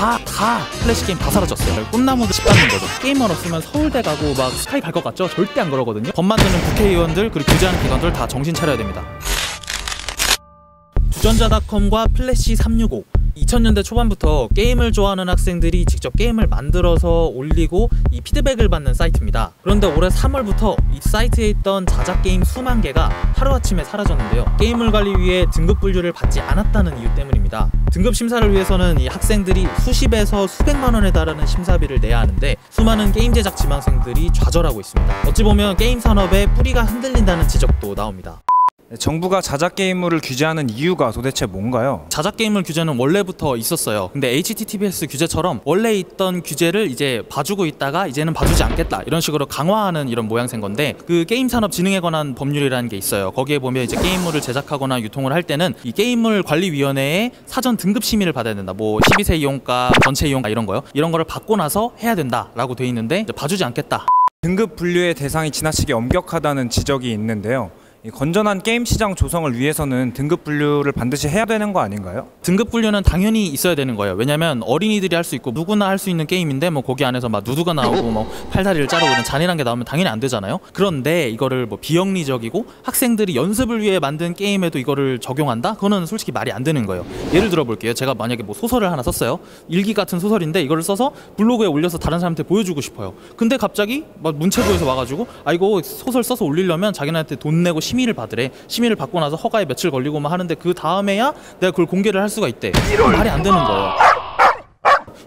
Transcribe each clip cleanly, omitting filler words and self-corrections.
다 플래시 게임 다 사라졌어요. 꿈나무도 집 받는 거죠. 게임만 없으면 서울대 가고 막 스카이 갈 것 같죠? 절대 안 그러거든요. 법 만드는 국회의원들 그리고 규제하는 기관들 다 정신 차려야 됩니다. 주전자닷컴과 플래시 365 2000년대 초반부터 게임을 좋아하는 학생들이 직접 게임을 만들어서 올리고 이 피드백을 받는 사이트입니다. 그런데 올해 3월부터 이 사이트에 있던 자작 게임 수만 개가 하루아침에 사라졌는데요. 게임을 관리 위해 등급 분류를 받지 않았다는 이유 때문입니다. 등급 심사를 위해서는 이 학생들이 수십에서 수백만 원에 달하는 심사비를 내야 하는데 수많은 게임 제작 지망생들이 좌절하고 있습니다. 어찌 보면 게임 산업의 뿌리가 흔들린다는 지적도 나옵니다. 정부가 자작 게임물을 규제하는 이유가 도대체 뭔가요? 자작 게임물 규제는 원래부터 있었어요. 근데 HTTPS 규제처럼 원래 있던 규제를 이제 봐주고 있다가 이제는 봐주지 않겠다 이런 식으로 강화하는 이런 모양새인 건데, 그 게임 산업 진흥에 관한 법률이라는 게 있어요. 거기에 보면 이제 게임물을 제작하거나 유통을 할 때는 이 게임물 관리위원회에 사전 등급 심의를 받아야 된다. 뭐 12세 이용가, 전체 이용가 이런 거요. 이런 거를 받고 나서 해야 된다라고 돼 있는데 이제 봐주지 않겠다. 등급 분류의 대상이 지나치게 엄격하다는 지적이 있는데요. 이 건전한 게임 시장 조성을 위해서는 등급 분류를 반드시 해야 되는 거 아닌가요? 등급 분류는 당연히 있어야 되는 거예요. 왜냐면 어린이들이 할 수 있고 누구나 할 수 있는 게임인데 뭐 거기 안에서 막 누드가 나오고 뭐 팔다리를 자르고 이런 잔인한 게 나오면 당연히 안 되잖아요. 그런데 이거를 뭐 비영리적이고 학생들이 연습을 위해 만든 게임에도 이거를 적용한다? 그거는 솔직히 말이 안 되는 거예요. 예를 들어 볼게요. 제가 만약에 뭐 소설을 하나 썼어요. 일기 같은 소설인데 이거를 써서 블로그에 올려서 다른 사람한테 보여주고 싶어요. 근데 갑자기 막 문체부에서 와가지고 아 이거 소설 써서 올리려면 자기네한테 돈 내고 심의를 받으래. 심의를 받고 나서 허가에 며칠 걸리고 막 하는데 그 다음에야 내가 그걸 공개를 할 수가 있대. 말이 안 되는 거예요.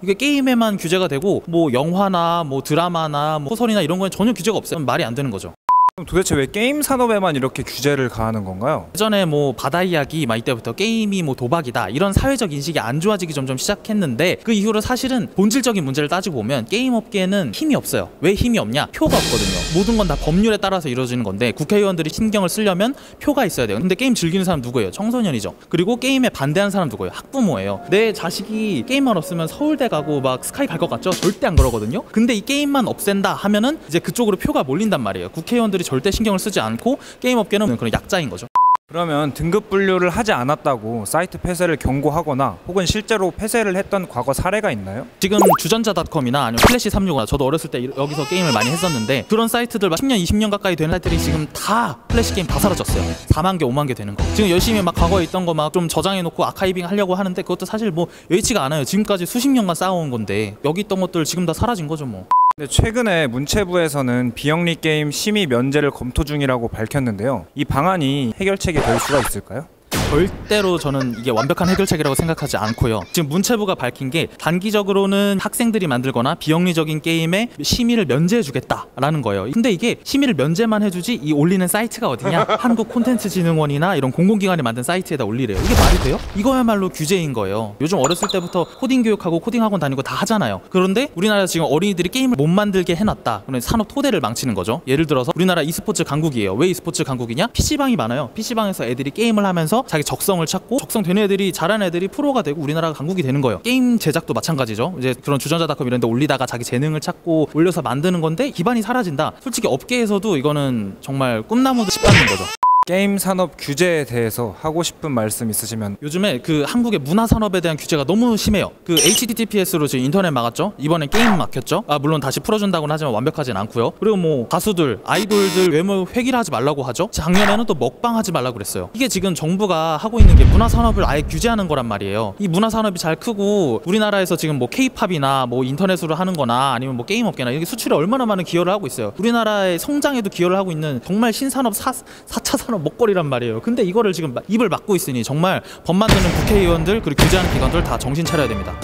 이게 게임에만 규제가 되고 뭐 영화나 뭐 드라마나 뭐 소설이나 이런 거에 전혀 규제가 없어요. 말이 안 되는 거죠. 그럼 도대체 왜 게임 산업에만 이렇게 규제를 가하는 건가요? 예전에 뭐 바다 이야기 막 이때부터 게임이 뭐 도박이다 이런 사회적 인식이 안 좋아지기 점점 시작했는데 그 이후로 사실은 본질적인 문제를 따지고 보면 게임 업계는 힘이 없어요. 왜 힘이 없냐? 표가 없거든요. 모든 건 다 법률에 따라서 이루어지는 건데 국회의원들이 신경을 쓰려면 표가 있어야 돼요. 근데 게임 즐기는 사람 누구예요? 청소년이죠. 그리고 게임에 반대하는 사람 누구예요? 학부모예요. 내 자식이 게임만 없으면 서울대 가고 막 스카이 갈 것 같죠? 절대 안 그러거든요. 근데 이 게임만 없앤다 하면은 이제 그쪽으로 표가 몰린단 말이에요. 국회의원들이 절대 신경을 쓰지 않고 게임 업계는 그런 약자인 거죠. 그러면 등급 분류를 하지 않았다고 사이트 폐쇄를 경고하거나 혹은 실제로 폐쇄를 했던 과거 사례가 있나요? 지금 주전자닷컴이나 아니면 플래시 365나 저도 어렸을 때 여기서 게임을 많이 했었는데 그런 사이트들 10년, 20년 가까이 되는 사이트들이 지금 다 플래시 게임 다 사라졌어요. 4만 개, 5만 개 되는 거. 지금 열심히 막 과거에 있던 거 막 좀 저장해놓고 아카이빙 하려고 하는데 그것도 사실 뭐 여의치가 않아요. 지금까지 수십 년간 쌓아온 건데 여기 있던 것들 지금 다 사라진 거죠 뭐. 근데 최근에 문체부에서는 비영리 게임 심의 면제를 검토 중이라고 밝혔는데요. 이 방안이 해결책이 될 수가 있을까요? 절대로 저는 이게 완벽한 해결책이라고 생각하지 않고요. 지금 문체부가 밝힌 게 단기적으로는 학생들이 만들거나 비영리적인 게임에 심의를 면제해주겠다라는 거예요. 근데 이게 심의를 면제만 해주지 이 올리는 사이트가 어디냐? 한국콘텐츠진흥원이나 이런 공공기관이 만든 사이트에다 올리래요. 이게 말이 돼요? 이거야말로 규제인 거예요. 요즘 어렸을 때부터 코딩 교육하고 코딩 학원 다니고 다 하잖아요. 그런데 우리나라 지금 어린이들이 게임을 못 만들게 해놨다. 그러면 산업 토대를 망치는 거죠. 예를 들어서 우리나라 e스포츠 강국이에요. 왜 e스포츠 강국이냐? PC방이 많아요. PC방에서 애들이 게임을 하면서 자기 적성을 찾고 적성되는 애들이 잘하는 애들이 프로가 되고 우리나라가 강국이 되는 거예요. 게임 제작도 마찬가지죠. 이제 그런 주전자닷컴 이런 데 올리다가 자기 재능을 찾고 올려서 만드는 건데 기반이 사라진다. 솔직히 업계에서도 이거는 정말 꿈나무도 씨 받는 거죠. 게임 산업 규제에 대해서 하고 싶은 말씀 있으시면. 요즘에 그 한국의 문화 산업에 대한 규제가 너무 심해요. 그 HTTPS로 지금 인터넷 막았죠. 이번엔 게임 막혔죠. 물론 다시 풀어준다고는 하지만 완벽하진 않고요. 그리고 뭐 가수들, 아이돌들 외모 회귀를 하지 말라고 하죠. 작년에는 또 먹방 하지 말라고 그랬어요. 이게 지금 정부가 하고 있는 게 문화 산업을 아예 규제하는 거란 말이에요. 이 문화 산업이 잘 크고 우리나라에서 지금 뭐 K-팝이나 뭐 인터넷으로 하는 거나 아니면 뭐 게임 업계나 이게 수출에 얼마나 많은 기여를 하고 있어요. 우리나라의 성장에도 기여를 하고 있는 정말 신산업 4차 산업 먹거리란 말이에요. 근데 이거를 지금 입을 막고 있으니 정말 법 만드는 국회의원들 그리고 규제하는 기관들 다 정신 차려야 됩니다.